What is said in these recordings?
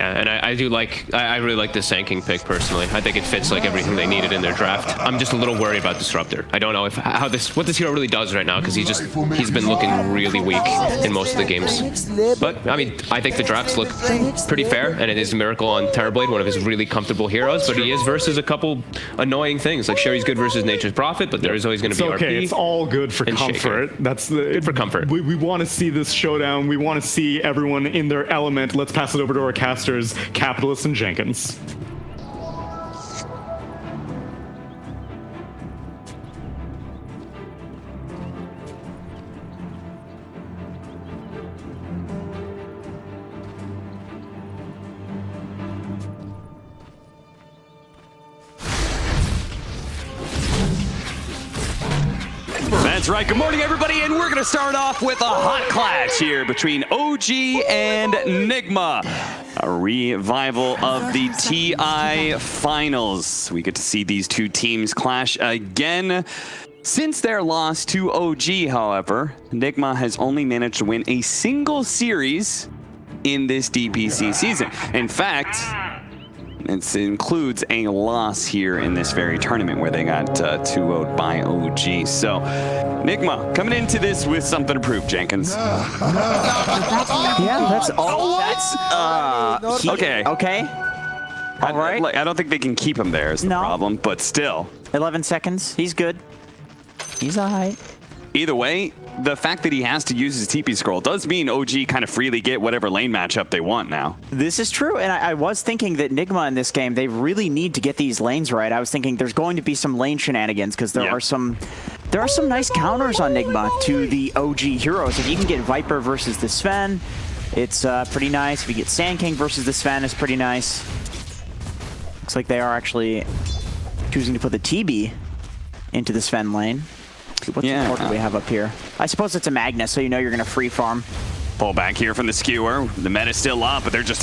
Yeah, and I really like the Sand King pick personally. I think it fits like everything they needed in their draft. I'm just a little worried about Disruptor. I don't know what this hero really does right now, because he's been looking really weak in most of the games. But I mean, I think the drafts look pretty fair, and it is Miracle on Terrorblade, one of his really comfortable heroes. But he is versus a couple annoying things. Like Sherry's good versus Nature's Prophet, but there is always going to be RP. Okay, it's all good for comfort. Shaker. That's good for comfort. We want to see this showdown. We want to see everyone in their element. Let's pass it over to our casters, Capitalist and Jenkins. That's right. Good morning, everybody, and we're going to start off with a hot clash here between OG and NIGMA. A revival of the TI Finals. We get to see these two teams clash again. Since their loss to OG, however, NIGMA has only managed to win a single series in this DPC season. In fact, it includes a loss here in this very tournament where they got 2-0'd by OG. So, NIGMA coming into this with something to prove, Jenkins. Yeah, that's all. Okay. Okay. All right. I don't think they can keep him there is the problem, but still. 11 seconds. He's good. He's all right. Either way, the fact that he has to use his TP scroll does mean OG kind of freely get whatever lane matchup they want now. This is true, and I was thinking that NIGMA in this game, they really need to get these lanes right. I was thinking there's going to be some lane shenanigans because there are some nice counters on NIGMA to the OG heroes. If you can get Viper versus the Sven, it's pretty nice. If you get Sand King versus the Sven, it's pretty nice. Looks like they are actually choosing to put the TB into the Sven lane. What support do we have up here? I suppose it's a Magnus, so you know you're going to free farm. Pull back here from the Skewer. The meta's still up, but they're just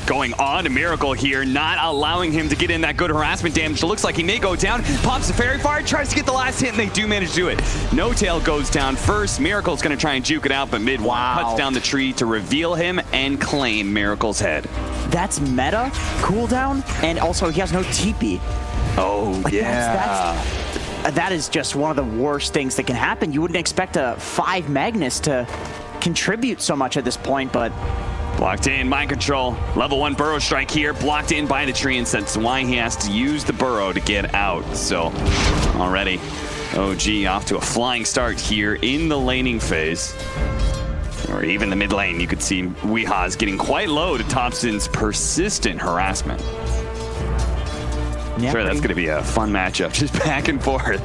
going on to Miracle here, not allowing him to get in that good harassment damage. It looks like he may go down. Pops the Fairy Fire, tries to get the last hit, and they do manage to do it. No Tail goes down first. Miracle's going to try and juke it out, but mid cuts down the tree to reveal him and claim Miracle's head. That's meta cooldown, and also he has no TP. Oh, yeah. That is just one of the worst things that can happen. You wouldn't expect a 5 Magnus to contribute so much at this point, but... Blocked in, mind control. Level 1 burrow strike here, blocked in by the tree, and that's why he has to use the burrow to get out. So, already, OG off to a flying start here in the laning phase. Or even the mid lane, you could see Weeha's getting quite low to Topson's persistent harassment. Yeah, sure, that's going to be a fun matchup, just back and forth.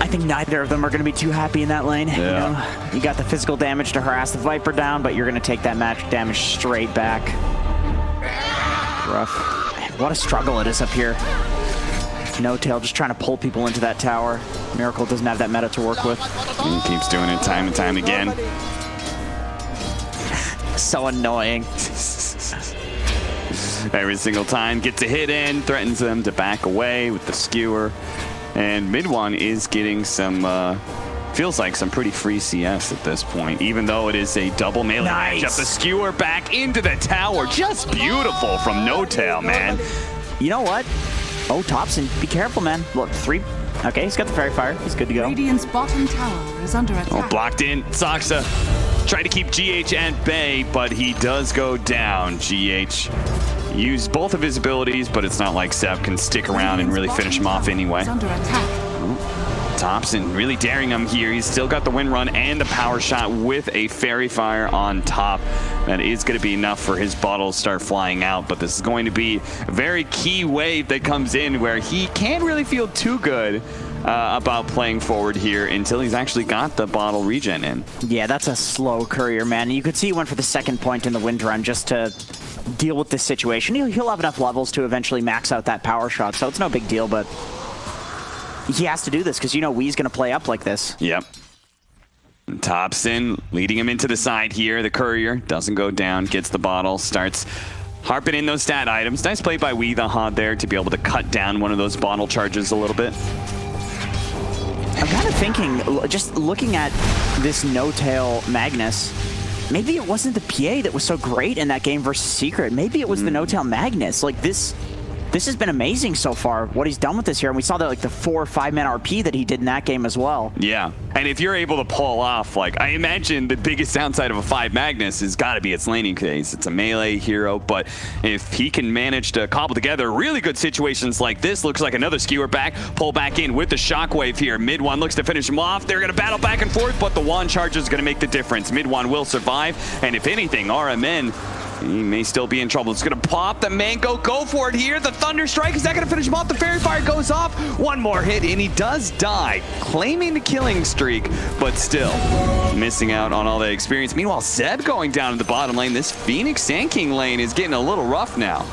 I think neither of them are going to be too happy in that lane. Yeah. You got the physical damage to harass the Viper down, but you're going to take that magic damage straight back. Rough. Man, what a struggle it is up here. No Tail just trying to pull people into that tower. Miracle doesn't have that meta to work with. And he keeps doing it time and time again. So annoying. Every single time gets a hit in, threatens them to back away with the Skewer. And mid one is getting some, feels like some pretty free CS at this point, even though it is a double melee matchup. The Skewer back into the tower. Just beautiful from No Tail, man. You know what? Oh, Topson, be careful, man. Look, 3. Okay, he's got the Fairy Fire. He's good to go. Radiant's bottom tower is under attack. Oh, blocked in. Saksa tried to keep GH at bay, but he does go down. GH used both of his abilities, but it's not like Seb can stick around and really finish him off anyway. Under attack. Topson really daring him here. He's still got the win run and the power shot with a Fairy Fire on top. That is going to be enough for his bottles to start flying out, but this is going to be a very key wave that comes in where he can't really feel too good about playing forward here until he's actually got the bottle regen in. Yeah, that's a slow courier, man. You could see he went for the second point in the wind run just to deal with this situation. He'll have enough levels to eventually max out that power shot, so it's no big deal, but he has to do this because you know Wee's going to play up like this. Yep. Topson leading him into the side here. The courier doesn't go down, gets the bottle, starts harping in those stat items. Nice play by Wee the Hod there to be able to cut down one of those bottle charges a little bit. I'm kind of thinking, just looking at this No Tail Magnus, maybe it wasn't the PA that was so great in that game versus Secret. Maybe it was the No-Tail Magnus. Like this has been amazing so far, what he's done with this here. And we saw that like the 4 or 5 man RP that he did in that game as well. Yeah, and if you're able to pull off, like, I imagine the biggest downside of a 5 Magnus has got to be its laning phase. It's a melee hero, but if he can manage to cobble together really good situations like this, looks like another skewer back, pull back in with the shockwave here. Mid one looks to finish him off. They're going to battle back and forth, but the wand charge is going to make the difference. Mid one will survive, and if anything, RMN, he may still be in trouble. It's going to pop. The Mango go for it here. The Thunder Strike, is that going to finish him off? The Fairy Fire goes off. One more hit, and he does die, claiming the killing streak, but still missing out on all that experience. Meanwhile, Zeb going down in the bottom lane. This Phoenix Sand King lane is getting a little rough now.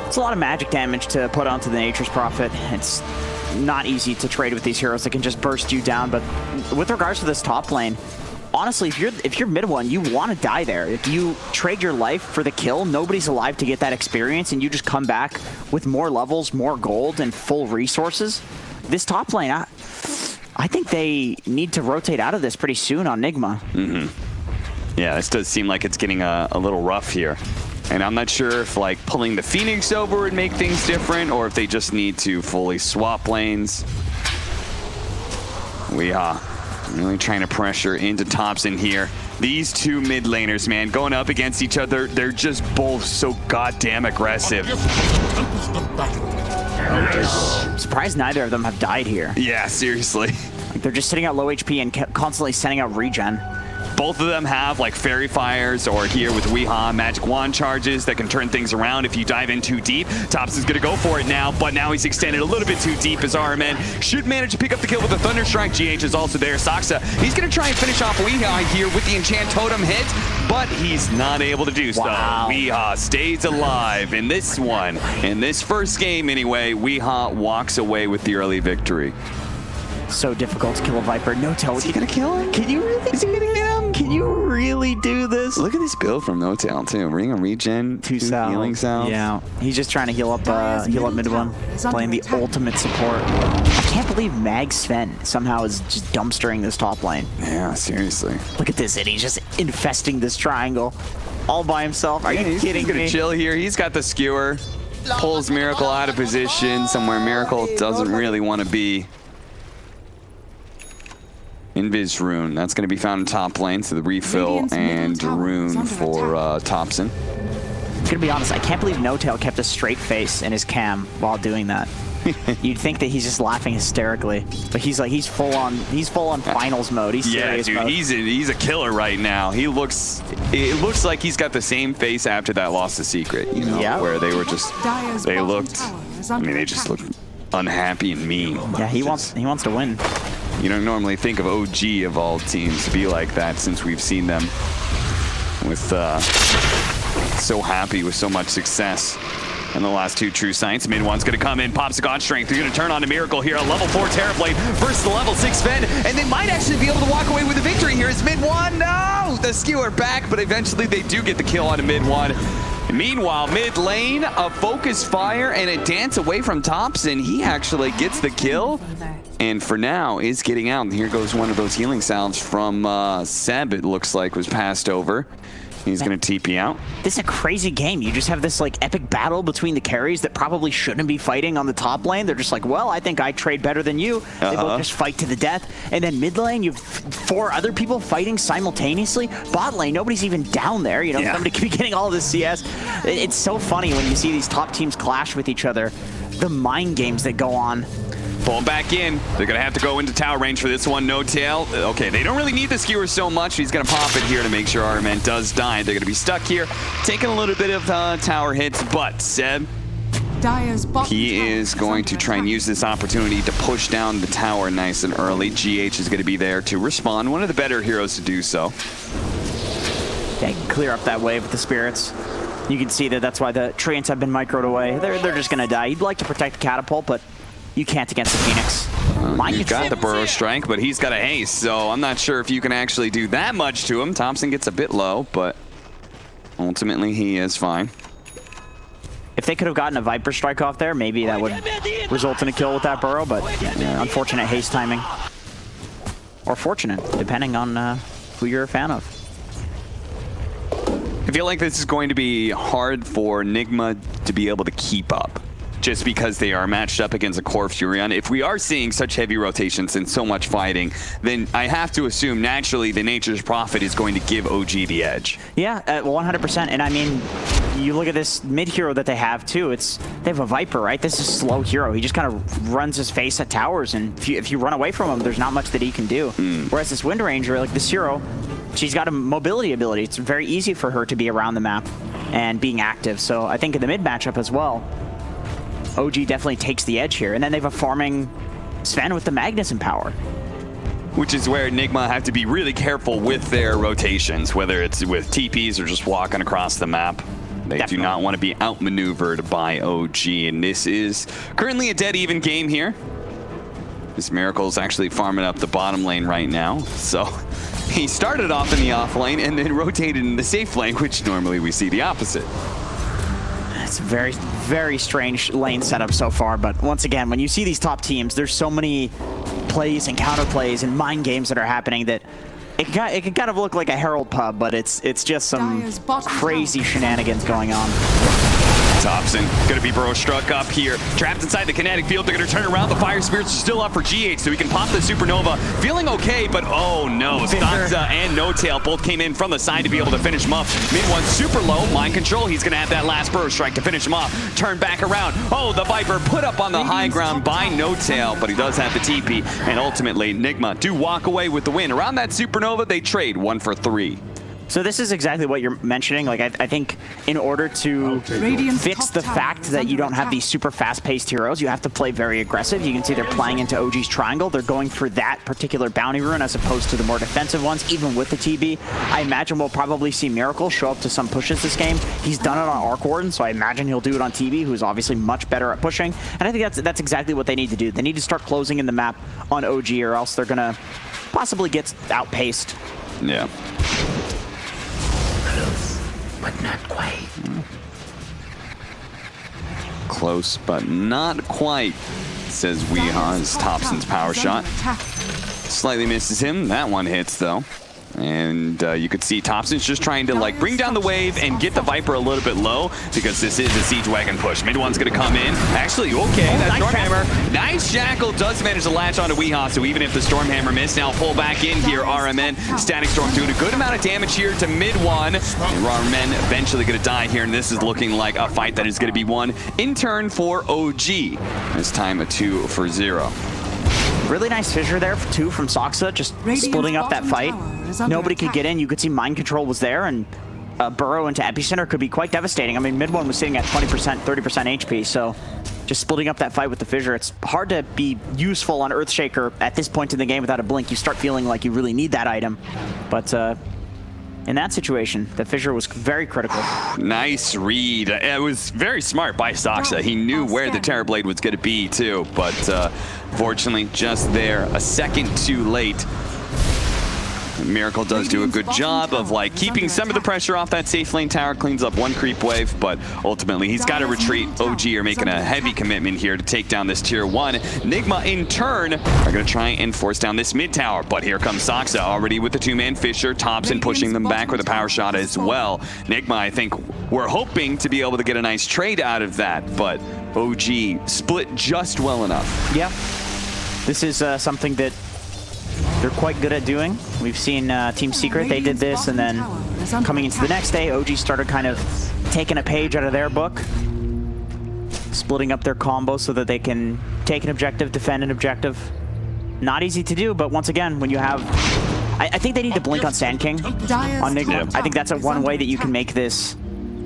It's a lot of magic damage to put onto the Nature's Prophet. It's not easy to trade with these heroes that can just burst you down, but with regards to this top lane, honestly, if you're mid one, you want to die there. If you trade your life for the kill, nobody's alive to get that experience, and you just come back with more levels, more gold, and full resources. This top lane, I think they need to rotate out of this pretty soon on NIGMA. Yeah, this does seem like it's getting a little rough here. And I'm not sure if like pulling the Phoenix over would make things different, or if they just need to fully swap lanes. Really trying to pressure into Topson here. These two mid laners, man, going up against each other, they're just both so goddamn aggressive. I'm surprised neither of them have died here. Yeah, seriously. They're just sitting at low HP and constantly sending out regen. Both of them have like Fairy Fires, or here with Weehaw, Magic Wand charges that can turn things around if you dive in too deep. Topson's gonna go for it now, but now he's extended a little bit too deep as RMN should manage to pick up the kill with the Thunder Strike. GH is also there. Saksa, he's gonna try and finish off Weehaw here with the Enchant Totem hit, but he's not able to do so. Wow. Weehaw stays alive in this one. In this first game anyway, Weehaw walks away with the early victory. So difficult to kill a Viper. No-Tail, Is he gonna kill him? Can you really? Is he gonna get him? Can you really do this? Look at this build from No-Tail too. Ring a regen, two healing salves. Yeah, he's just trying to heal up mid one, playing the ultimate support. I can't believe Mag Sven somehow is just dumpstering this top lane. Yeah, seriously. Look at this, and he's just infesting this triangle all by himself. Are you kidding He's me? gonna chill here. He's got the skewer. Pulls Miracle out of position somewhere Miracle doesn't really want to be. Invis Rune, that's going to be found in top lane, so the refill and Rune for Topson. I'm gonna be honest, I can't believe No-Tail kept a straight face in his cam while doing that. You'd think that he's just laughing hysterically, but he's full on finals mode. He's serious dude, mode. he's a killer right now. It looks like he's got the same face after that loss to Secret, you know, where they were just they looked unhappy and mean. Yeah, he wants to win. You don't normally think of OG of all teams to be like that, since we've seen them with so happy with so much success in the last two True Science. Mid one's going to come in, pops the God Strength. They're going to turn on a Miracle here, a level 4 Terrorblade versus the level 6 Sven, and they might actually be able to walk away with a victory here. As mid one, no! The skewer back, but eventually they do get the kill on a mid one. Meanwhile, mid lane, a Focus Fire and a dance away from Topson. He actually gets the kill, and for now is getting out. And here goes one of those healing salves from Seb, it looks like, was passed over. He's going to TP out. This is a crazy game. You just have this like epic battle between the carries that probably shouldn't be fighting on the top lane. They're just like, well, I think I trade better than you. They both just fight to the death. And then mid lane, you have 4 other people fighting simultaneously. Bot lane, nobody's even down there. You know, somebody could be getting all of this CS. It's so funny when you see these top teams clash with each other. The mind games that go on. Pulling back in. They're going to have to go into tower range for this one. No-Tail. Okay, they don't really need the skewer so much. He's going to pop it here to make sure RMN does die. They're going to be stuck here, taking a little bit of tower hits, but Seb, he is going to try and use this opportunity to push down the tower nice and early. GH is going to be there to respond. One of the better heroes to do so. Yeah, you can clear up that wave with the spirits. You can see that that's why the treants have been microed away. They're just going to die. You'd like to protect the catapult, but you can't against the Phoenix. He's got the Burrow Strike, but he's got a haste, so I'm not sure if you can actually do that much to him. Topson gets a bit low, but ultimately he is fine. If they could have gotten a Viper Strike off there, maybe that would result in a kill with that Burrow, but unfortunate haste timing. Or fortunate, depending on who you're a fan of. I feel like this is going to be hard for NIGMA to be able to keep up, just because they are matched up against a core Furion. If we are seeing such heavy rotations and so much fighting, then I have to assume naturally the Nature's Prophet is going to give OG the edge. Yeah, 100%. And I mean, you look at this mid hero that they have too. They have a Viper, right? This is a slow hero. He just kind of runs his face at towers, and if you run away from him, there's not much that he can do. Whereas this Windranger, like this hero, she's got a mobility ability. It's very easy for her to be around the map and being active. So I think in the mid matchup as well, OG definitely takes the edge here. And then they have a farming Sven with the Magnus in power. Which is where NIGMA have to be really careful with their rotations, whether it's with TPs or just walking across the map. They do not want to be outmaneuvered by OG, and this is currently a dead even game here. This Miracle's actually farming up the bottom lane right now, so he started off in the off lane and then rotated in the safe lane, which normally we see the opposite. It's a very, very strange lane setup so far, but once again, when you see these top teams, there's so many plays and counter plays and mind games that are happening that it can kind of look like a Herald pub, but it's just some crazy shenanigans going on. Topson gonna be burrow struck up here, trapped inside the kinetic field. They're gonna turn around. The fire spirits are still up for GH, so he can pop the supernova. Feeling okay, but oh no, Stanza and No Tail both came in from the side to be able to finish him off. Mid one super low, mind control. He's gonna have that last burrow strike to finish him off. Turn back around. Oh, the Viper put up on the high ground by No Tail, but he does have the TP, and ultimately NIGMA do walk away with the win. Around that supernova, they trade 1 for 3. So this is exactly what you're mentioning. Like I think in order to fix the fact that you don't have these super fast-paced heroes, you have to play very aggressive. You can see they're playing into OG's triangle. They're going for that particular bounty rune as opposed to the more defensive ones, even with the TB. I imagine we'll probably see Miracle show up to some pushes this game. He's done it on Arc Warden, so I imagine he'll do it on TB, who's obviously much better at pushing. And I think that's exactly what they need to do. They need to start closing in the map on OG, or else they're gonna possibly get outpaced. Yeah. But not quite. Close, but not quite, says Weeha's Topson's power shot. Slightly misses him. That one hits, though. And you could see Topson's just trying to like bring down the wave and get the Viper a little bit low, because this is a siege wagon push. Mid one's gonna come in. Actually, okay, that Stormhammer. Nice Shackle does manage to latch onto Weeha, so even if the Stormhammer missed, now pull back in here. RMN, Static Storm doing a good amount of damage here to mid one. And RMN eventually gonna die here, and this is looking like a fight that is gonna be won in turn for OG. This time a 2 for 0. Really nice fissure there, too, from Soxa, just splitting up that fight. Nobody could get in. You could see Mind Control was there, and burrow into Epicenter could be quite devastating. I mean, mid one was sitting at 20%, 30% HP, so just splitting up that fight with the fissure. It's hard to be useful on Earthshaker at this point in the game without a blink. You start feeling like you really need that item. But in that situation, the fissure was very critical. Nice read. It was very smart by Soxa. He knew where the Terrorblade was going to be, too, but fortunately, just there, a second too late. Miracle does do a good job of like keeping some of the pressure off that safe lane tower, cleans up one creep wave, but ultimately he's got to retreat. OG are making a heavy commitment here to take down this tier 1. NIGMA in turn are going to try and force down this mid tower, but here comes Soxa already with the 2-man Fisher. Topson pushing them back with a power shot as well. NIGMA, I think we're hoping to be able to get a nice trade out of that, but OG split just well enough. Yeah, this is something that they're quite good at doing. We've seen Team Secret, they did this, and then coming into the next day, OG started kind of taking a page out of their book, splitting up their combo so that they can take an objective, defend an objective. Not easy to do, but once again, when you have... I think they need to blink on Sand King, on NIGMA. I think that's one way that you can make this...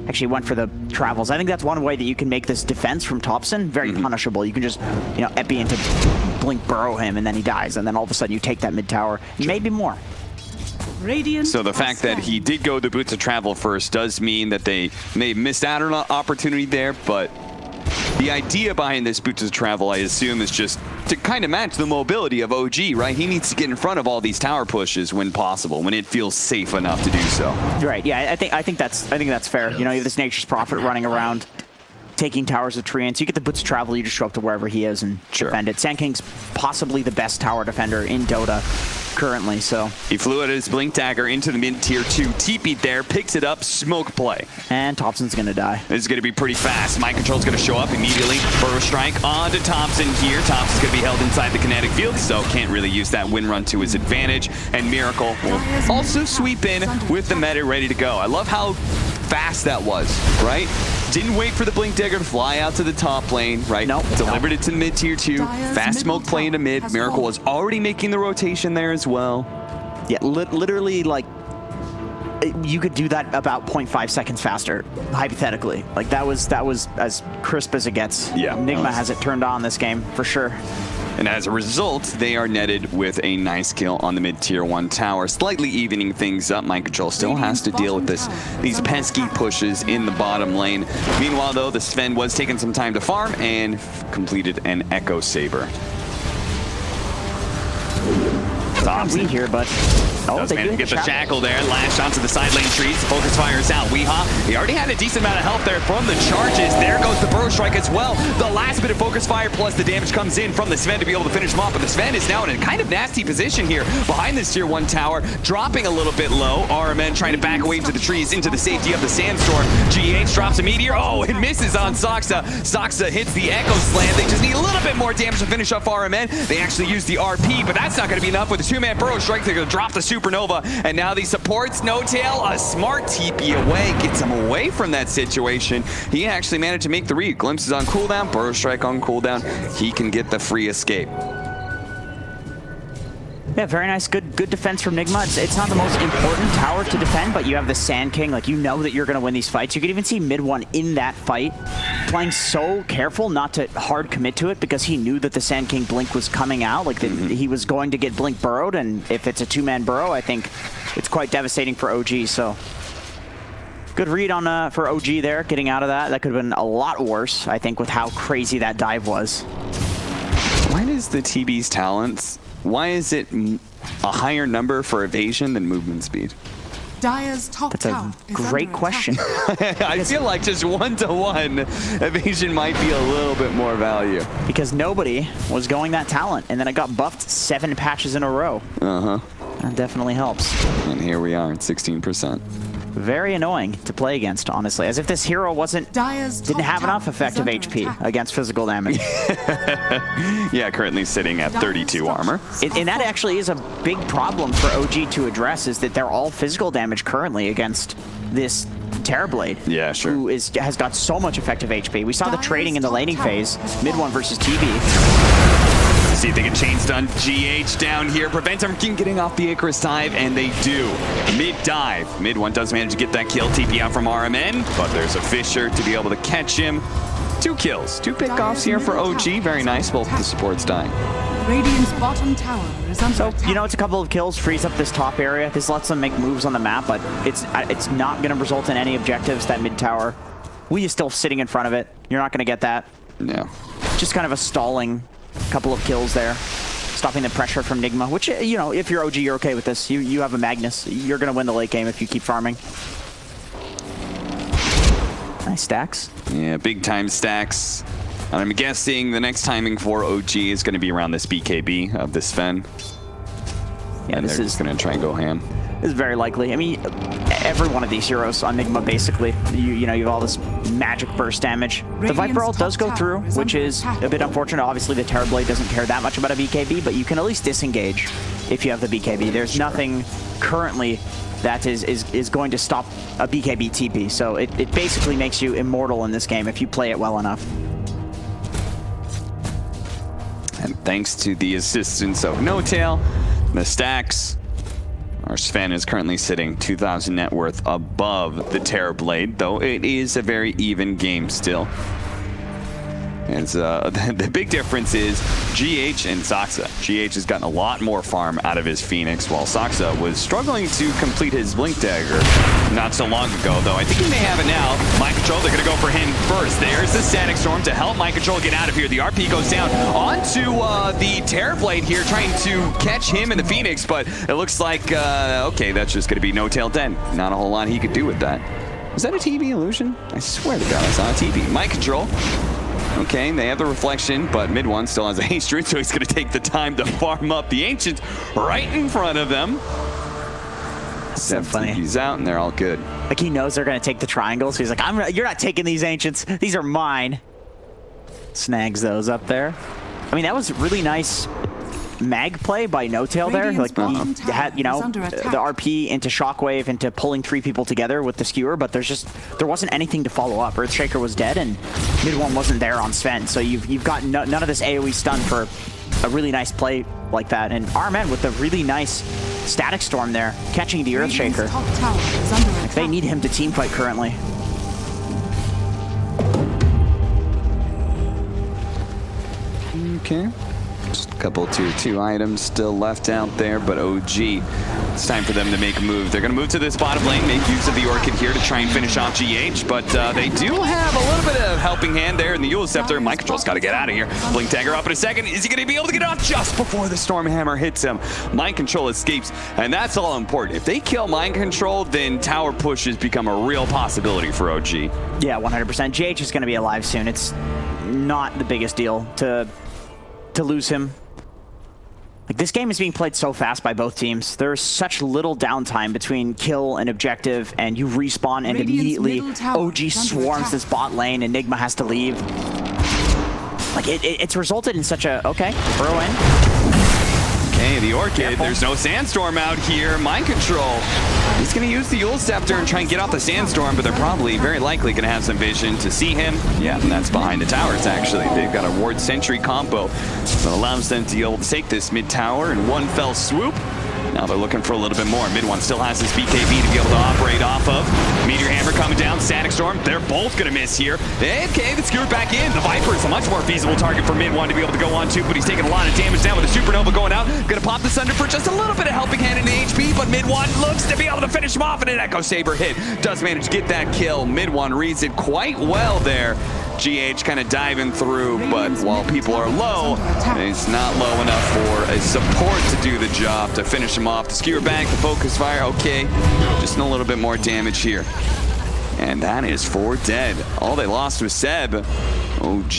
Actually went for the travels. I think that's one way that you can make this defense from Topson very punishable. You can just, you know, Epi into blink burrow him and then he dies, and then all of a sudden you take that mid tower, maybe more. So the fact that he did go the Boots of Travel first does mean that they may have missed out on an opportunity there, but the idea behind this Boots of Travel, I assume, is just to kind of match the mobility of OG, right? He needs to get in front of all these tower pushes when possible, when it feels safe enough to do so. Right. Yeah. I think that's fair. You know, you have this Nature's Prophet running around, taking towers of Treant. So you get the Boots of Travel, you just show up to wherever he is and defend it. Sand King's possibly the best tower defender in Dota. currently, so. He flew at his Blink Dagger into the mid-tier 2, TP'd there, picks it up, smoke play. And Topson's gonna die. This is gonna be pretty fast. Mind Control's gonna show up immediately. Burrow Strike onto Topson here. Topson's gonna be held inside the kinetic field, so can't really use that win run to his advantage. And Miracle will also sweep in with the meta ready to go. I love how fast that was, right? Didn't wait for the Blink Dagger to fly out to the top lane, right? Nope. Delivered it to the mid-tier 2. Fast smoke play into mid. Miracle was already making the rotation there as well. Yeah, literally, like, you could do that about 0.5 seconds faster, hypothetically. Like, that was as crisp as it gets. Yeah. NIGMA has it turned on this game, for sure. And as a result, they are netted with a nice kill on the mid-tier 1 tower, slightly evening things up. Mind Control still has to deal with these pesky pushes in the bottom lane. Meanwhile, though, the Sven was taking some time to farm and completed an Echo Saber. Topson here, but Does manage to get the shackle there, lash onto the side lane trees. Focus fires out. Weehaw, he already had a decent amount of health there from the charges. There goes the Burrow Strike as well. The last bit of focus fire plus the damage comes in from the Sven to be able to finish him off. But the Sven is now in a kind of nasty position here behind this tier 1 tower, dropping a little bit low. RMN trying to back away into the trees, into the safety of the sandstorm. GH drops a meteor. Oh, it misses on Soxa. Soxa hits the Echo Slam. They just need a little bit more damage to finish off RMN. They actually use the RP, but that's not going to be enough with the 2-man Burrow Strike. They're going to drop the Supernova, and now the supports No-Tail, a smart TP away, gets him away from that situation. He actually managed to make the read. Glimpses on cooldown, Burrow Strike on cooldown. He can get the free escape. Yeah, very nice. Good defense from NIGMA. It's not the most important tower to defend, but you have the Sand King. Like, you know that you're going to win these fights. You could even see mid 1 in that fight playing so careful not to hard commit to it because he knew that the Sand King blink was coming out. Like, he was going to get blink burrowed, and if it's a 2-man burrow, I think it's quite devastating for OG. So good read on for OG there, getting out of that. That could have been a lot worse, I think, with how crazy that dive was. Why does the TB's talents, why is it a higher number for evasion than movement speed? Dire's top That's a tower is great under question. I feel like just 1-to-1 evasion might be a little bit more value. Because nobody was going that talent, and then it got buffed 7 patches in a row. That definitely helps. And here we are at 16%. Very annoying to play against, honestly. As if this hero didn't have enough effective HP against physical damage. Yeah, currently sitting at 32 armor. And that actually is a big problem for OG to address, is that they're all physical damage currently against this Terrorblade. Yeah, sure. Who has got so much effective HP. We saw the trading in the laning phase, mid 1 versus TB. See if they can chain stun GH down here, prevent him from getting off the Icarus dive, and they do. Mid dive. Mid 1 does manage to get that kill. TP out from RMN, but there's a Fissure to be able to catch him. 2 kills, 2 pickoffs here for OG. Very nice. Both the supports dying. Radiant's bottom tower is under attack. You know, it's a couple of kills, frees up this top area. This lets them make moves on the map, but it's not going to result in any objectives. That mid tower, we is still sitting in front of it. You're not going to get that. No. Just kind of a stalling couple of kills there, stopping the pressure from NIGMA, which, you know, if you're OG, you're okay with this. You have a Magnus. You're going to win the late game if you keep farming. Nice stacks. Yeah, big time stacks. And I'm guessing the next timing for OG is going to be around this BKB of this Sven. Yeah, and this is going to try and go ham. This is very likely. I mean, every one of these heroes on NIGMA, basically, you know, you have all this magic burst damage. The Viper ult does go through, which is a bit unfortunate. Obviously, the Terrorblade doesn't care that much about a BKB, but you can at least disengage if you have the BKB. There's nothing currently that is going to stop a BKB TP, so it basically makes you immortal in this game if you play it well enough. And thanks to the assistance of No-Tail, the stacks, our Sven is currently sitting 2,000 net worth above the Terrorblade, though it is a very even game still. And the big difference is GH and Soxa. GH has gotten a lot more farm out of his Phoenix, while Soxa was struggling to complete his Blink Dagger not so long ago, though I think he may have it now. Mind Control, they're going to go for him first. There's the Static Storm to help Mind Control get out of here. The RP goes down onto the Terrorblade here, trying to catch him in the Phoenix, but it looks like, okay, that's just going to be No-Tail dead. Not a whole lot he could do with that. Was that a TB illusion? I swear to God, I saw a TB. Mind Control Okay, they have the reflection, but mid one still has a haste rune, so he's going to take the time to farm up the Ancients right in front of them. So funny. He's out, and they're all good. Like, he knows they're going to take the triangle, so he's like, you're not taking these Ancients. These are mine. Snags those up there. I mean, that was really nice mag play by No Tail there. Like, he had, you know, the RP into Shockwave into pulling 3 people together with the skewer, but there wasn't anything to follow up. Earthshaker was dead, and mid one wasn't there on Sven. So you've got none of this AoE stun for a really nice play like that. And RMN with a really nice Static Storm there, catching the Earthshaker. Like, they need him to teamfight currently. Okay. Just a couple tier 2 items still left out there, but OG, it's time for them to make a move. They're going to move to this bottom lane, make use of the Orchid here to try and finish off GH, but they do have a little bit of helping hand there in the Eul Scepter. Mind Control's got to get out of here. Blink Dagger up in a second. Is he going to be able to get off just before the Stormhammer hits him? Mind Control escapes, and that's all important. If they kill Mind Control, then tower pushes become a real possibility for OG. Yeah, 100%. GH is going to be alive soon. It's not the biggest deal to lose him. Like, this game is being played so fast by both teams. There's such little downtime between kill and objective, and you respawn and immediately OG swarms this bot lane and NIGMA has to leave. Like, it's resulted in such a, okay, throw in. Okay, the Orchid, Careful. There's no Sandstorm out here. Mind Control. He's going to use the Eul Scepter and try and get out the Sandstorm, but they're probably very likely going to have some vision to see him. Yeah, and that's behind the towers, actually. They've got a Ward Sentry combo that allows them to be able to take this mid tower in one fell swoop. Now they're looking for a little bit more. Mid one still has his BKB to be able to operate off of. Meteor Hammer coming down, Static Storm. They're both going to miss here. Okay, the skewer back in. The Viper is a much more feasible target for mid one to be able to go on to, but he's taking a lot of damage now with the Supernova going out. Going to pop the Thunder for just a little bit of helping hand in the HP, but mid one looks to be able to finish him off, and an Echo Saber hit. Does manage to get that kill. Mid one reads it quite well there. GH kind of diving through, but while people are low, it's not low enough for a support to do the job, to finish him off. The skewer back, the focus fire, okay. Just a little bit more damage here. And that is 4 dead. All they lost was Seb. OG.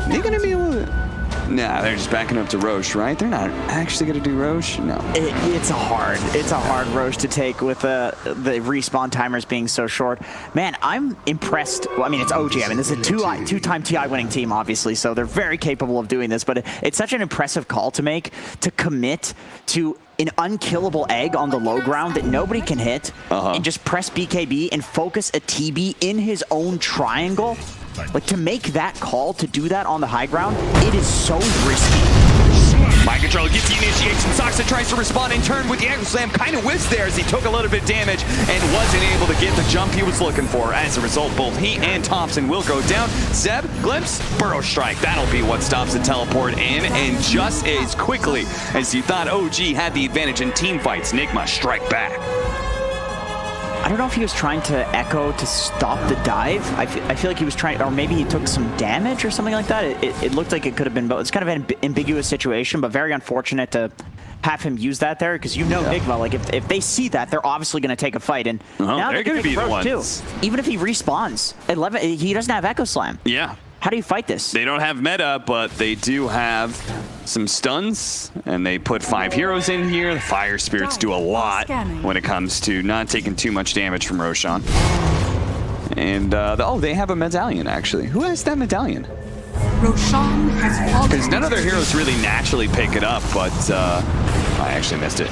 They're going to be able to... Nah, they're just backing up to Roche, right? They're not actually going to do Roche? No. It's a hard Roche to take with the respawn timers being so short. Man, I'm impressed. Well, I mean, it's OG. I mean, this is a two-time TI winning team, obviously, so they're very capable of doing this, but it's such an impressive call to make, to commit to an unkillable egg on the low ground that nobody can hit, and just press BKB and focus a TB in his own triangle. Like, to make that call, to do that on the high ground, it is so risky. Mind Control gets the initiation. Soxa tries to respond in turn with the Echo Slam. Kind of whiffs there as he took a little bit of damage and wasn't able to get the jump he was looking for. As a result, both he and Topson will go down. Seb, Glimpse, Burrow Strike. That'll be what stops the teleport in. And just as quickly as you thought OG had the advantage in team fights, NIGMA strike back. I don't know if he was trying to echo to stop the dive. I feel like he was trying, or maybe he took some damage or something like that. It looked like it could have been both. It's kind of an ambiguous situation, but very unfortunate to have him use that there, because you know NIGMA, like if they see that, they're obviously going to take a fight, and now they're going to be the ones too. Even if he respawns, 11, he doesn't have Echo Slam. Yeah. How do you fight this? They don't have meta, but they do have some stuns, and they put 5 heroes in here. The Fire Spirits do a lot when it comes to not taking too much damage from Roshan. And, they have a medallion, actually. Who has that medallion? Roshan has fallen. Because none of their heroes really naturally pick it up, but I actually missed it.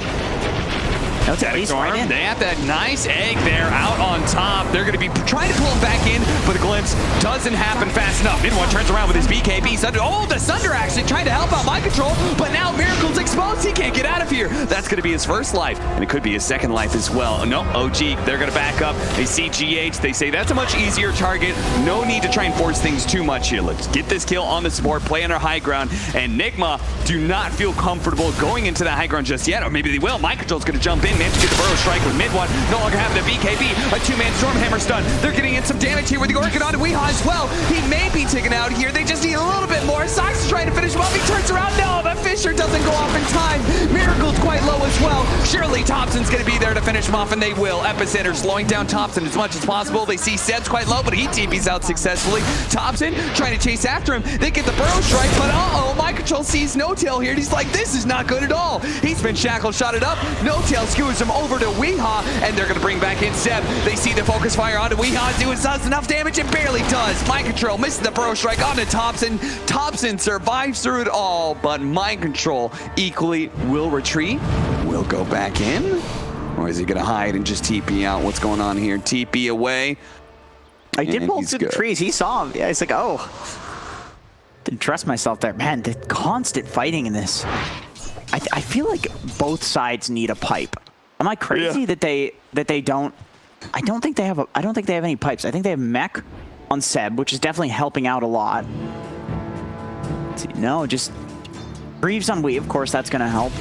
No, Static Storm, right in. They have that nice egg there out on top. They're going to be trying to pull him back in, but the glimpse doesn't happen fast enough. Mid one turns around with his BKB. The Sunder actually trying to help out Mind Control, but now Miracle's exposed. He can't get out of here. That's going to be his first life, and it could be his second life as well. No, OG, they're going to back up. They see GH. They say that's a much easier target. No need to try and force things too much here. Let's get this kill on the support, play on our high ground, and NIGMA do not feel comfortable going into that high ground just yet, or maybe they will. Mind Control's going to jump in. in, managed to get the burrow strike with mid one. No longer having the BKB, a two-man Stormhammer stun. They're getting in some damage here with the Orchid onto Weehaw as well. He may be taken out here. They just need a little bit more. Sox is trying to finish him off. He turns around. No, but Fisher doesn't go off in time. Miracle's quite low as well. Surely Topson's going to be there to finish him off, and they will. Epicenter slowing down Topson as much as possible. They see Seb's quite low, but he TP's out successfully. Topson trying to chase after him. They get the burrow strike, but uh-oh, Mind Control sees No Tail here, and he's like, this is not good at all. He's been shackled, shotted up. No Tail skewers him over to Weehaw, and they're going to bring back in Seb. They see the focus fire onto Weehaw, does enough damage, and barely does. Mind Control misses the burrow strike onto Topson. Topson survives through it all, but Mind Control equally will retreat. Will go back in, or is he going to hide and just TP out? What's going on here? TP away. I did pull through the trees. He saw him. Yeah, he's like, oh. Didn't trust myself there. Man, the constant fighting in this. I feel like both sides need a pipe. Am I crazy that they don't? I don't think they have any pipes. I think they have mech on Seb, which is definitely helping out a lot. Let's see. No, just Greaves on Wii. Of course, that's going to help.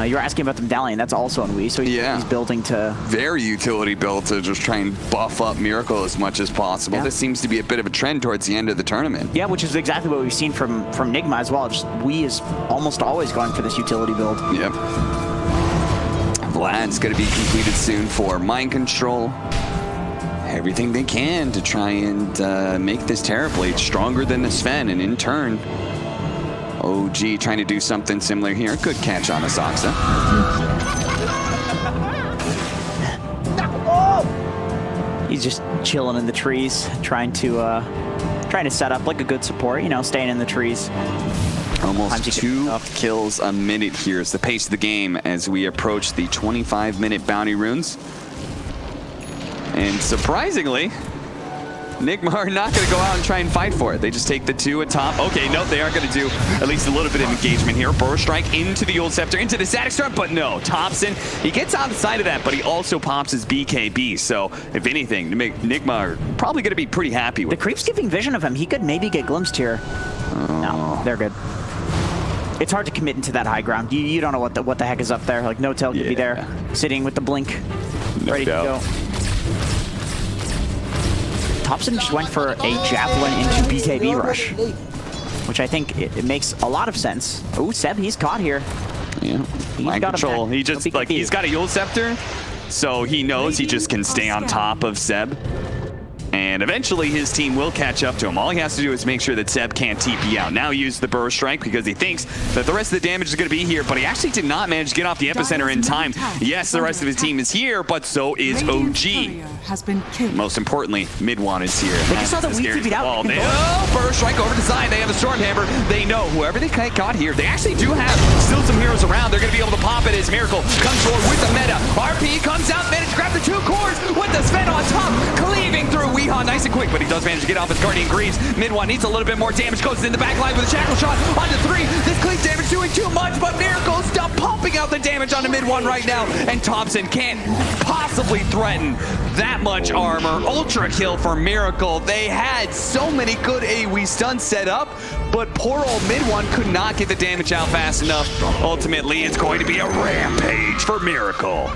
You're asking about the medallion. That's also on Wii, so he's building to... Very utility build to just try and buff up Miracle as much as possible. Yeah. This seems to be a bit of a trend towards the end of the tournament. Yeah, which is exactly what we've seen from NIGMA as well. Just Wii is almost always going for this utility build. Yep. Vlad's going to be completed soon for Mind Control. Everything they can to try and make this Terrorblade stronger than the Sven, and in turn... OG trying to do something similar here. Good catch on Asaxa. He's just chilling in the trees, trying to set up like a good support, you know, staying in the trees. Almost 2 kills a minute here is the pace of the game as we approach the 25-minute bounty runes. And surprisingly, NIGMA are not going to go out and try and fight for it. They just take the 2 atop. Okay, no, they are going to do at least a little bit of engagement here. Burrow strike into the Old Scepter, into the Static Storm, but no. Topson, he gets outside of that, but he also pops his BKB. So, if anything, NIGMA are probably going to be pretty happy with the creep's giving vision of him. He could maybe get glimpsed here. No, they're good. It's hard to commit into that high ground. You don't know what the heck is up there. Like, No Tail could be there, sitting with the blink, ready to go. Topson just went for a Javelin into BKB rush, which I think it makes a lot of sense. Oh, Seb, he's caught here. Yeah, Mind Control. He just, like, he's got a Yule Scepter, so he knows he just can stay on top of Seb. And eventually his team will catch up to him. All he has to do is make sure that Seb can't TP out. Now he used the burrow strike because he thinks that the rest of the damage is going to be here, but he actually did not manage to get off the epicenter in time. Yes, the rest of his team is here, but so is OG. Most importantly, Mid-Wan is here. They just saw the weak TP'd out. Burrow strike over to Zion. They have a Stormhammer. They know whoever they got here, they actually do have still some heroes around. They're going to be able to pop it as Miracle comes forward with the meta. RP comes out, managed to grab the 2 cores with the Sven on top, cleaving through Weehaw nice and quick, but he does manage to get off his Guardian Greaves. Mid-Wan needs a little bit more damage, goes in the back line with a Shackle Shot onto 3. This cleave damage doing too much, but Miracle's still pumping out the damage onto Mid-Wan right now, and Topson can't possibly threaten that much armor. Ultra kill for Miracle. They had so many good AoE stuns set up, but poor old Mid-Wan could not get the damage out fast enough. Ultimately, it's going to be a rampage for Miracle.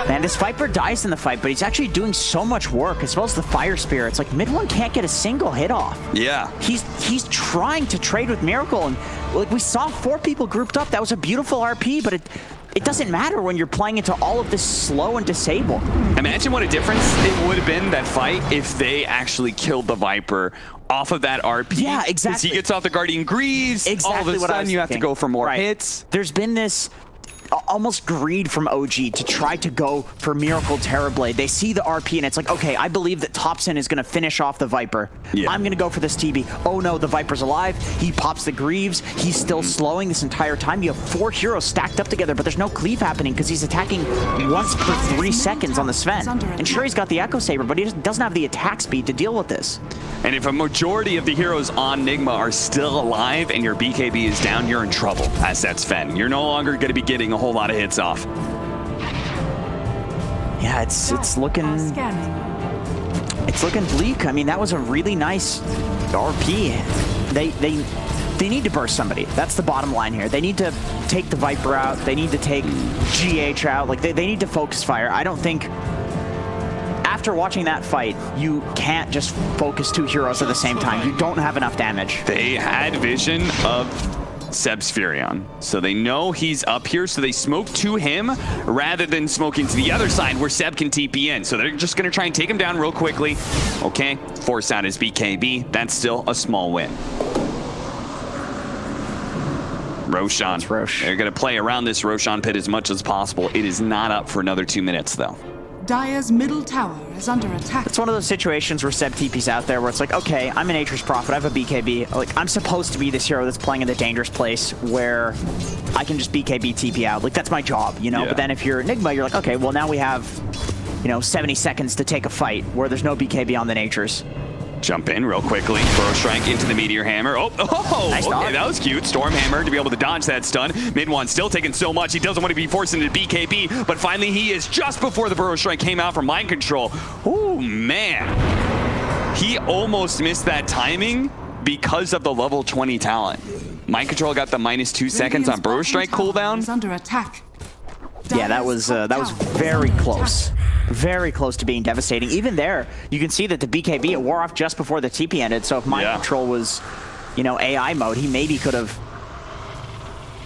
Man, this Viper dies in the fight, but he's actually doing so much work, as well as the Fire Spirits. Like, Mid-Wan can't get a single hit off. Yeah. He's trying to trade with Miracle, and like we saw 4 people grouped up. That was a beautiful RP, but it doesn't matter when you're playing into all of this slow and disable. Imagine what a difference it would have been, that fight, if they actually killed the Viper off of that RP. Yeah, exactly. Because he gets off the Guardian Greaves. Exactly. All of a sudden, you have to go for more hits. There's been this almost greed from OG to try to go for Miracle Terrorblade. They see the RP and it's like, okay, I believe that Topson is going to finish off the Viper. Yeah. I'm going to go for this TB. Oh no, the Viper's alive. He pops the Greaves. He's still slowing this entire time. You have 4 heroes stacked up together, but there's no cleave happening because he's attacking once per 3 seconds on the Sven. And sure, he's got the Echo Saber, but he doesn't have the attack speed to deal with this. And if a majority of the heroes on NIGMA are still alive and your BKB is down, you're in trouble as that Sven. You're no longer going to be getting a whole lot of hits off. Yeah, it's looking bleak. I mean, that was a really nice RP. they need to burst somebody. That's the bottom line here. They need to take the Viper out. They need to take GH out. Like, they need to focus fire. I don't think, after watching that fight, you can't just focus 2 heroes at the same time. You don't have enough damage. They had vision of Seb's Furion, so they know he's up here, so they smoke to him rather than smoking to the other side where Seb can TP in. So they're just going to try and take him down real quickly. Okay, force out his BKB. That's still a small win. Roshan. Rosh. They're going to play around this Roshan pit as much as possible. It is not up for another 2 minutes, though. Dire's middle tower is under attack. It's one of those situations where Seb TP's out there where it's like, okay, I'm an Atrus Prophet, I have a BKB. Like, I'm supposed to be this hero that's playing in the dangerous place where I can just BKB TP out. Like, that's my job, you know? Yeah. But then if you're NIGMA, you're like, okay, well, now we have, you know, 70 seconds to take a fight where there's no BKB on the Natures. Jump in real quickly. Burrow Strike into the Meteor Hammer. Oh, Nice okay, dodge. that was cute. Storm Hammer to be able to dodge that stun. Mid-1 still taking so much. He doesn't want to be forced into BKB, but finally he is just before the Burrow Strike came out from Mind Control. Oh, man. He almost missed that timing because of the level 20 talent. Mind Control got the -2 seconds on Burrow Strike cooldown. Is under attack. Yeah, that was very close. Very close to being devastating. Even there, you can see that the BKB, it wore off just before the TP ended, so if Mind Control was, you know, AI mode, he maybe could have...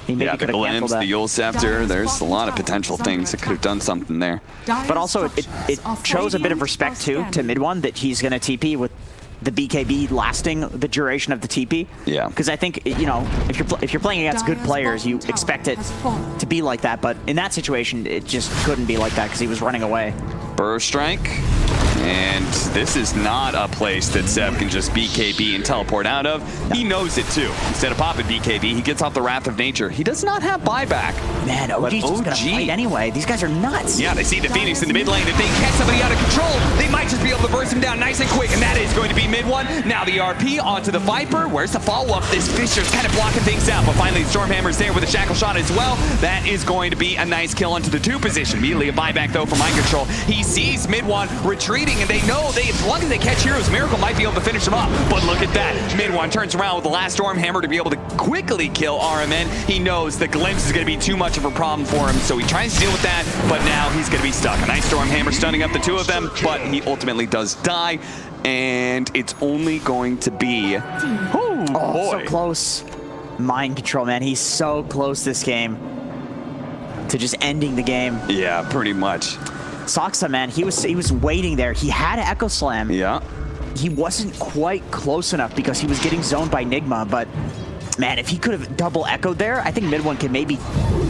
The Glimpse, the Yule Scepter, there's a lot of potential things that could have done something there. But also, it shows a bit of respect, too, to mid-1 that he's going to TP with the BKB lasting the duration of the TP. Yeah. Because I think, you know, if you're playing against good players, you expect it to be like that. But in that situation, it just couldn't be like that because he was running away. Burrow Strike. And this is not a place that Seb can just BKB and teleport out of. No. He knows it too. Instead of popping BKB, he gets off the Wrath of Nature. He does not have buyback. Man, OG's just gonna fight anyway. These guys are nuts. Yeah, they see the Phoenix in the mid lane. If they catch somebody out of control, they might just be able to burst him down nice and quick. And that is going to be mid-1. Now the RP onto the Viper. Where's the follow-up? This Fisher's kind of blocking things out. But finally, Stormhammer's there with a Shackle Shot as well. That is going to be a nice kill onto the 2 position. Immediately a buyback though for Mind Control. He sees mid-1 retreating, and they know as long as they catch heroes, Miracle might be able to finish them up. But look at that. Mid-1 turns around with the last Storm Hammer to be able to quickly kill RMN. He knows the Glimpse is going to be too much of a problem for him, so he tries to deal with that, but now he's going to be stuck. A nice Storm Hammer stunning up the 2 of them, but he ultimately does die, and it's only going to be... Oh, boy. So close. Mind Control, man. He's so close this game to just ending the game. Yeah, pretty much. Soxa, man, he was waiting there. He had an Echo Slam. Yeah. He wasn't quite close enough because he was getting zoned by NIGMA, but man, if he could have double echoed there, I think mid-1 can maybe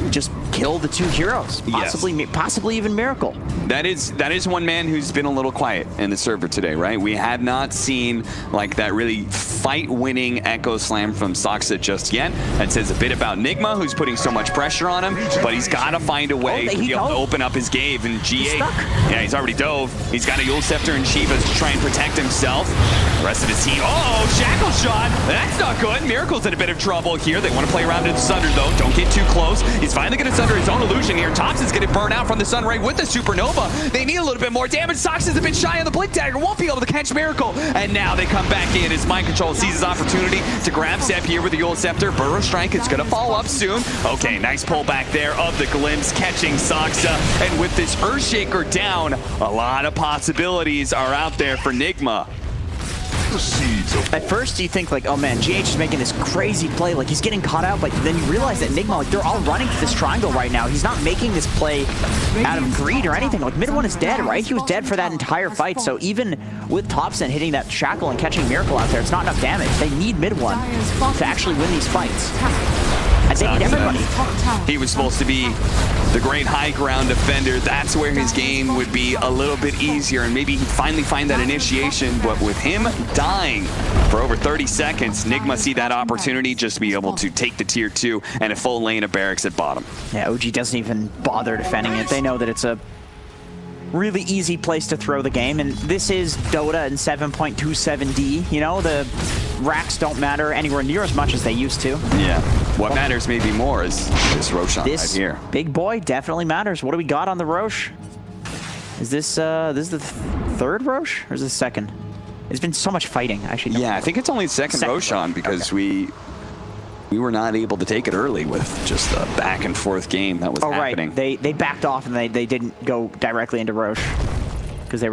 just kill the 2 heroes. Possibly even Miracle. That is one man who's been a little quiet in the server today, right? We have not seen like that really fight-winning Echo Slam from Soxa just yet. That says a bit about NIGMA, who's putting so much pressure on him, but he's got to find a way to be able to open up his Gave and G8. Yeah, he's already dove. He's got a Yule Scepter and Shiva to try and protect himself. The rest of his team, oh, Shackle Shot. That's not good. Miracle's in a bit of trouble here. They want to play around in the Sunder, though. Don't get too close. He's finally going to sunder his own illusion here. Topson's going to burn out from the Sun Ray with the Supernova. They need a little bit more damage. Sox is a bit shy on the Blink Dagger. Won't be able to catch Miracle. And now they come back in as Mind Control sees his opportunity to grab Seb here with the Yule Scepter. Burrow Strike is going to follow up soon. Okay, nice pullback there of the Glimpse catching Soxa. And with this Earthshaker down, a lot of possibilities are out there for NIGMA. At first you think like, oh man, GH is making this crazy play, like he's getting caught out, but then you realize that NIGMA, like they're all running to this triangle right now. He's not making this play out of greed or anything. Like mid-1 is dead, right? He was dead for that entire fight. So even with Topson hitting that Shackle and catching Miracle out there, it's not enough damage. They need mid-1 to actually win these fights. And they need everybody. He was supposed to be the great high ground defender. That's where his game would be a little bit easier, and maybe he'd finally find that initiation. But with him dying for over 30 seconds, NIGMA see that opportunity just to be able to take the tier 2 and a full lane of barracks at bottom. Yeah, OG doesn't even bother defending it. They know that it's a really easy place to throw the game, and this is Dota in 7.27D. You know, the racks don't matter anywhere near as much as they used to. Yeah. What matters maybe more is this Roshan right here. Big boy definitely matters. What do we got on the Rosh? Is this this is the 3rd Rosh or is this 2nd? It's been so much fighting, actually. Yeah, I think it's only second Roshan because we we were not able to take it early with just a back and forth game that was happening. Right. They backed off and they didn't go directly into Roche because they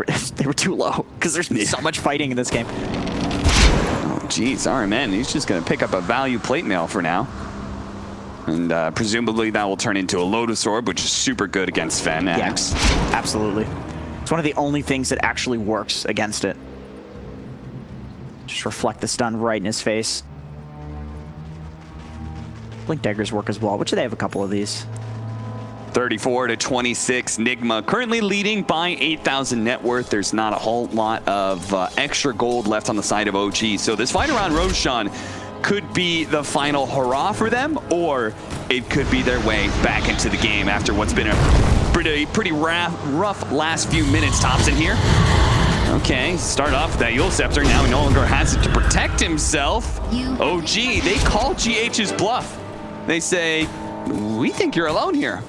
were too low because there's so much fighting in this game. Oh, geez, RMN, he's just going to pick up a value plate mail for now. And presumably that will turn into a Lotus Orb, which is super good against Fen. Yes, absolutely. It's one of the only things that actually works against it. Just reflect the stun right in his face. Blink daggers work as well, which they have a couple of these. 34-26, NIGMA currently leading by 8,000 net worth. There's not a whole lot of extra gold left on the side of OG. So this fight around Roshan could be the final hurrah for them, or it could be their way back into the game after what's been a pretty rough last few minutes. Topson here. Okay, start off with that Yule Scepter. Now he no longer has it to protect himself. OG, they call GH's bluff. They say, we think you're alone here.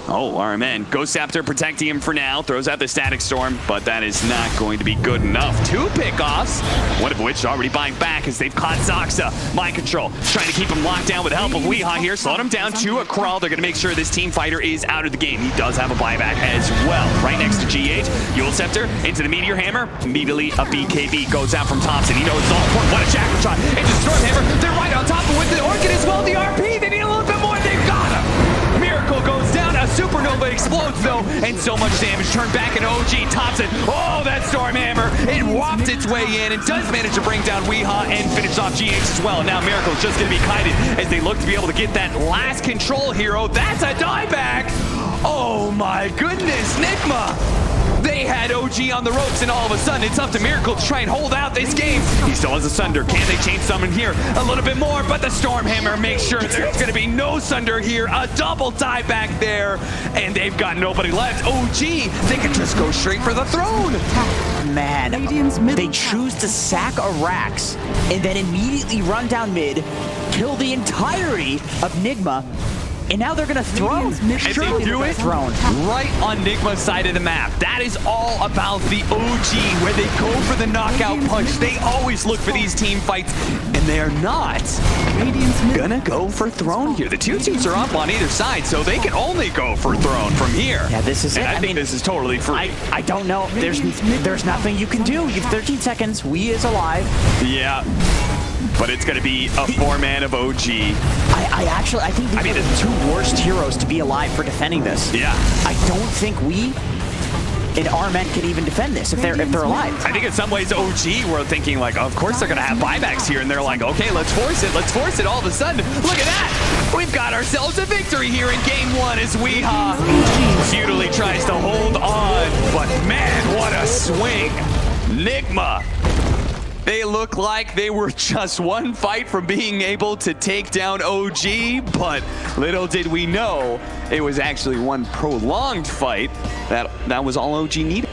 Oh, RMN. Ghost Scepter protecting him for now. Throws out the Static Storm, but that is not going to be good enough. 2 pickoffs, one of which is already buying back as they've caught Zoxa. Mind Control, trying to keep him locked down with the help of Weehaw here. Slowed him down to a crawl. They're going to make sure this team fighter is out of the game. He does have a buyback as well. Right next to GH. Yule Scepter into the Meteor Hammer. Immediately a BKB goes out from Topson. He knows it's all important. What a jackal shot into Storm Hammer. They're right on top of it with the Orchid as well. The RP, they need a little bit more. They've got him. Miracle goes down. A supernova explodes though, and so much damage turned back in OG.Topson. Oh, that Storm Hammer, it whopped its way in and does manage to bring down Weehaw and finish off GH as well. Now Miracle's just going to be kited as they look to be able to get that last control hero. That's a dieback. Oh my goodness, NIGMA. They had OG on the ropes, and all of a sudden it's up to Miracle to try and hold out this game. He still has a Sunder. Can they chain summon here a little bit more? But the Storm Hammer makes sure there's going to be no Sunder here. A double dieback there, and they've got nobody left. OG, they can just go straight for the throne. Man, they choose to sack a Rax and then immediately run down mid, kill the entirety of NIGMA, and now they're gonna throne. Surely they do it right on NIGMA's side of the map. That is all about the OG, where they go for the knockout punch. They always look for these team fights, and they are not gonna go for throne here. The two teams are up on either side, so they can only go for throne from here. Yeah, this is it. I think this is totally free. I don't know. There's nothing you can do. You have 13 seconds. Wee is alive. Yeah. But it's going to be a 4-man of OG. I think these are the 2 worst heroes to be alive for defending this. Yeah. I don't think we and RMN can even defend this if they're alive. I think in some ways OG were thinking like, of course they're going to have buybacks here, and they're like, okay, let's force it. All of a sudden, look at that. We've got ourselves a victory here in game 1 as Weehaw futilely tries to hold on. But man, what a swing. NIGMA. They look like they were just one fight from being able to take down OG, but little did we know it was actually one prolonged fight. That was all OG needed.